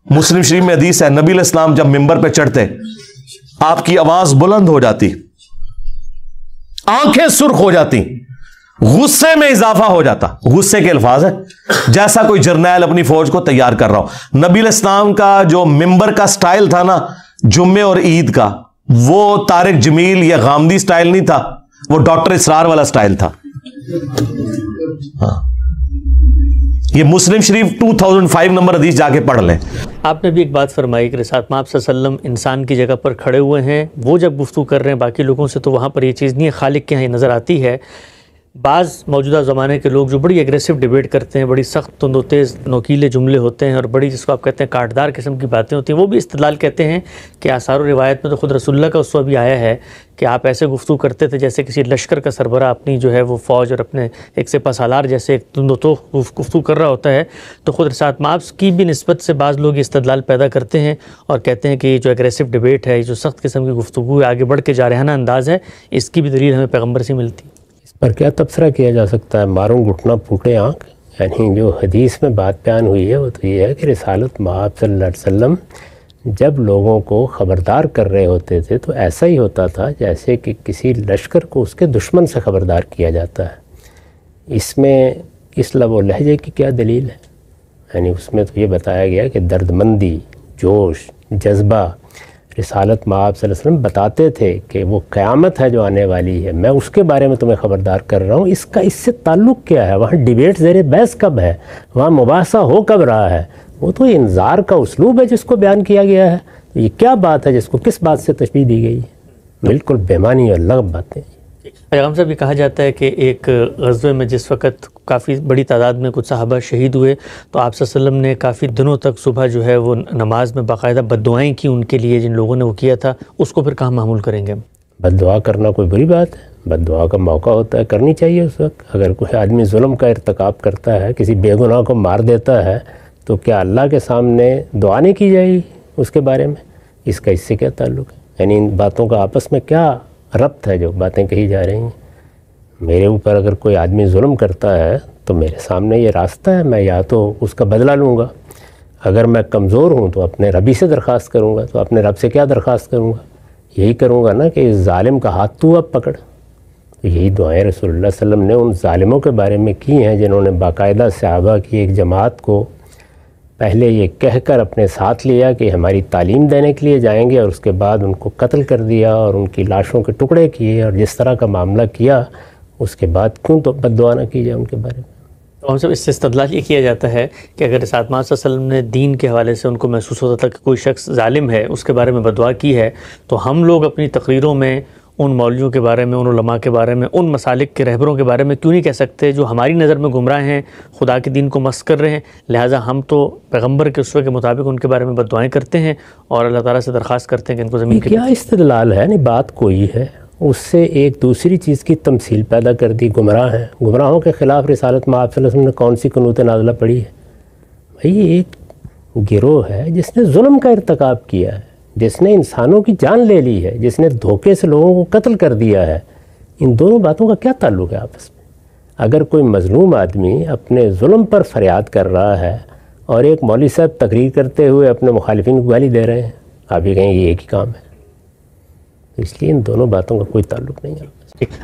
मुस्लिम शरीफ में हदीस है, नबी अलैहिस्सलाम जब मिंबर पे चढ़ते आपकी आवाज बुलंद हो जाती, आंखें सुर्ख हो जाती, गुस्से में इजाफा हो जाता। गुस्से के अल्फाज है, जैसा कोई जर्नैल अपनी फौज को तैयार कर रहा हो। नबी अलैहिस्सलाम का जो मिंबर का स्टाइल था ना, जुम्मे और ईद का, वो तारिक जमील या गामदी स्टाइल नहीं था, वो डॉक्टर इसरार वाला स्टाइल था। हाँ। ये मुस्लिम शरीफ 2005 नंबर हदीस जाके पढ़ लें। आपने भी एक बात फरमाई कि रिसात माब सल्लल्लाहु अलैहि वसल्लम इंसान की जगह पर खड़े हुए हैं, वो जब गुफ्तगू कर रहे हैं बाकी लोगों से तो वहाँ पर ये चीज़ नहीं है, खालिक के यहाँ ये नज़र आती है। बाज़ मौजूदा ज़माने के लोग जो बड़ी एग्रेसिव डिबेट करते हैं, बड़ी सख्त तुंद तेज़ नोकीले जुमले होते हैं और बड़ी जिसको आप कहते हैं काटदार किस्म की बातें होती हैं, वो भी इस्तिदलाल कहते हैं कि आसार रिवायत में तो ख़ुद रसूलुल्लाह का उसवा भी आया है कि आप ऐसे गुफ्तगू करते थे जैसे किसी लश्कर का सरबरा अपनी जो है वो फ़ौज और अपने एक सिपा सालार जैसे एक तुंदो गुफ्तगू कर रहा होता है। तो ख़ुद रिसात माब की भी निस्बत से बाज़ लोग इस्तिदलाल पैदा करते हैं और कहते हैं कि ये जो एग्रेसिव डिबेट है, ये जो सख्त किस्म की गुफ्तगू आगे बढ़ के जारहाना अंदाज़ है, इसकी भी दलील हमें पैगम्बर से मिलती है। पर क्या तबसरा किया जा सकता है, मारूं घुटना फूटे आँख। यानी जो हदीस में बात बयान हुई है वो तो ये है कि रिसालत माब सल्लल्लाहु अलैहि वसल्लम जब लोगों को ख़बरदार कर रहे होते थे तो ऐसा ही होता था जैसे कि किसी लश्कर को उसके दुश्मन से ख़बरदार किया जाता है। इसमें इस लब व लहजे की क्या दलील है? यानी उसमें तो ये बताया गया कि दर्दमंदी, जोश, जज्बा, रिसालत माब सल्लल्लाहु अलैहि वसल्लम बताते थे कि वो क़यामत है जो आने वाली है, मैं उसके बारे में तुम्हें ख़बरदार कर रहा हूँ। इसका इससे ताल्लुक़ क्या है? वहाँ डिबेट ज़ेर बहस कब है? वहाँ मुबासा हो कब रहा है? वो तो इंजार का उसलूब है जिसको बयान किया गया है। ये क्या बात है जिसको किस बात से तशबीह दी गई है? बिल्कुल बेमानी और लगब बातें। पैगम्बर साहब ये कहा जाता है कि एक ग़ज़वे में जिस वक़्त काफ़ी बड़ी तादाद में कुछ सहाबा शहीद हुए तो आप सल्लल्लाहु अलैहि वसल्लम ने काफ़ी दिनों तक सुबह जो है वो नमाज में बाकायदा बद्दुआएँ की उनके लिए, जिन लोगों ने वो किया था। उसको फिर कहाँ मामूल करेंगे? बद्दुआ करना कोई बुरी बात है? बद्दुआ का मौका होता है, करनी चाहिए उस वक्त। अगर कोई आदमी जुल्म का इर्तिकाब करता है, किसी बेगुनाह को मार देता है, तो क्या अल्लाह के सामने दुआ नहीं की जाएगी उसके बारे में? इसका इससे क्या ताल्लुक़ है? यानी इन बातों का आपस में क्या रब्त है जो बातें कही जा रही हैं? मेरे ऊपर अगर कोई आदमी जुल्म करता है तो मेरे सामने ये रास्ता है, मैं या तो उसका बदला लूँगा, अगर मैं कमज़ोर हूँ तो अपने रबी से दरख्वास्त करूँगा। तो अपने रब से क्या दरख्वास्त करूँगा? यही करूँगा ना कि इस ज़ालिम का हाथ तू अब पकड़। तो यही दुआएं रसूलुल्लाह सल्लल्लाहु अलैहि वसल्लम ने उन ज़ालिमों के बारे में की हैं जिन्होंने बाकायदा सहाबा की एक जमात को पहले ये कहकर अपने साथ लिया कि हमारी तालीम देने के लिए जाएंगे, और उसके बाद उनको कत्ल कर दिया और उनकी लाशों के टुकड़े किए, और जिस तरह का मामला किया उसके बाद क्यों तो बद्दुआ न की जाए उनके बारे में। तो हम सब इससे इस्तिदलाल ये किया जाता है कि अगर रिसालत माब सल्लल्लाहु अलैहि वसल्लम ने दीन के हवाले से उनको महसूस होता था कि कोई शख्स जालिम है, उसके बारे में बद्दुआ की है, तो हम लोग अपनी तकरीरों में उन मौलवियों के बारे में, उन उलमा के बारे में, उन मसालिक के रहबरों के बारे में क्यों नहीं कह सकते जो हमारी नज़र में गुमराह हैं, खुदा के दीन को मस्ख़ कर रहे हैं? लिहाजा हम तो पैगम्बर के उसवे के मुताबिक उनके बारे में बद्दुआएं करते हैं और अल्लाह ताला से दरख्वास्त करते हैं कि इनको ज़मीन क्या इस्तिदलाल है? नहीं, बात कोई है, उससे एक दूसरी चीज़ की तमसील पैदा कर दी। गुमराह हैं, गुमराहों के ख़िलाफ़ रिसालत माब सल्लल्लाहु अलैहि वसल्लम ने कौन सी कुनूत नाज़िला पढ़ी है? भाई एक गिरोह है जिसने जुल्म का इर्तिकाब किया है, जिसने इंसानों की जान ले ली है, जिसने धोखे से लोगों को कत्ल कर दिया है। इन दोनों बातों का क्या ताल्लुक़ है आपस में? अगर कोई मज़लूम आदमी अपने जुल्म पर फरियाद कर रहा है और एक मौलवी साहब तकरीर करते हुए अपने मुखालिफिन को गाली दे रहे हैं, आप ये कहेंगे ये एक ही काम है। इसलिए इन दोनों बातों का कोई ताल्लुक़ नहीं है।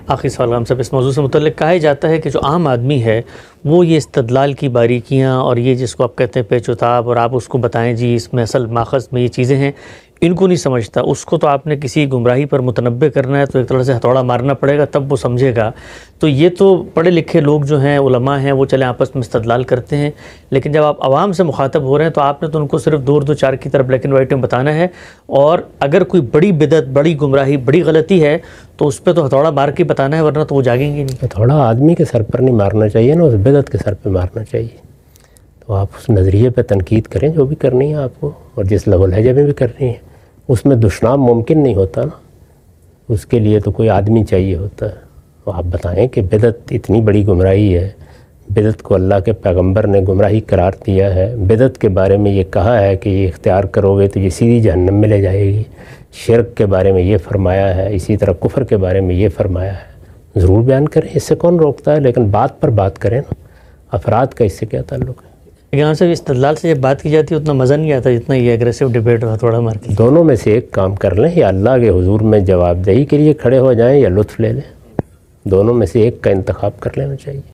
आखिरी सवाल हम सब इस मौजूद से मुतल्लिक़ कहा जाता है कि जो आम आदमी है वो ये इस्तिदलाल की बारीकियाँ और ये जिसको आप कहते हैं पेचोताब, और आप उसको बताएं जी इसमें असल माखज़ में ये चीज़ें हैं, इनको नहीं समझता। उसको तो आपने किसी गुमराही पर मुतनब्बे करना है तो एक तरह से हथौड़ा मारना पड़ेगा तब वो समझेगा। तो ये तो पढ़े लिखे लोग जो हैं, उलमा हैं, वो चले आपस में इस्तिदलाल करते हैं, लेकिन जब आप आवाम से मुखातब हो रहे हैं तो आपने तो उनको सिर्फ 2-2-4 की तरफ ब्लैक एंड वाइट में बताना है, और अगर कोई बड़ी बिदअत, बड़ी गुमराही, बड़ी गलती है तो उस पर तो हथौड़ा मार के बताना है, वरना तो वो जागेंगे नहीं। हथौड़ा आदमी के सर पर नहीं मारना चाहिए ना, उस बिदअत के सर पर मारना चाहिए। तो आप उस नज़रिए पर तनकीद करें जो भी करनी है आपको, और जिस लहज़ लहजे में भी करनी है, उसमें दुश्मन मुमकिन नहीं होता ना, उसके लिए तो कोई आदमी चाहिए होता है। तो आप बताएं कि बिदअत इतनी बड़ी गुमराही है, बिदअत को अल्लाह के पैगंबर ने गुमराही करार दिया है, बिदअत के बारे में ये कहा है कि ये इख्तियार करोगे तो ये सीधी जहन्नम में ले जाएगी, शिरक के बारे में ये फरमाया है, इसी तरह कुफर के बारे में ये फरमाया है। ज़रूर बयान करें, इससे कौन रोकता है, लेकिन बात पर बात करें ना, अफराद का इससे क्या ताल्लुक़ है? یہاں سے استدلال سے جب بات کی جاتی ہے اتنا مزہ نہیں آتا جتنا یہ ایگریسو ڈیبیٹ رہا تھوڑا مار کے. دونوں میں سے ایک کام کر لیں، یا اللہ کے حضور میں جواب دہی کے لیے کھڑے ہو جائیں یا لطف لے لیں. دونوں میں سے ایک کا انتخاب کر لینا چاہیے.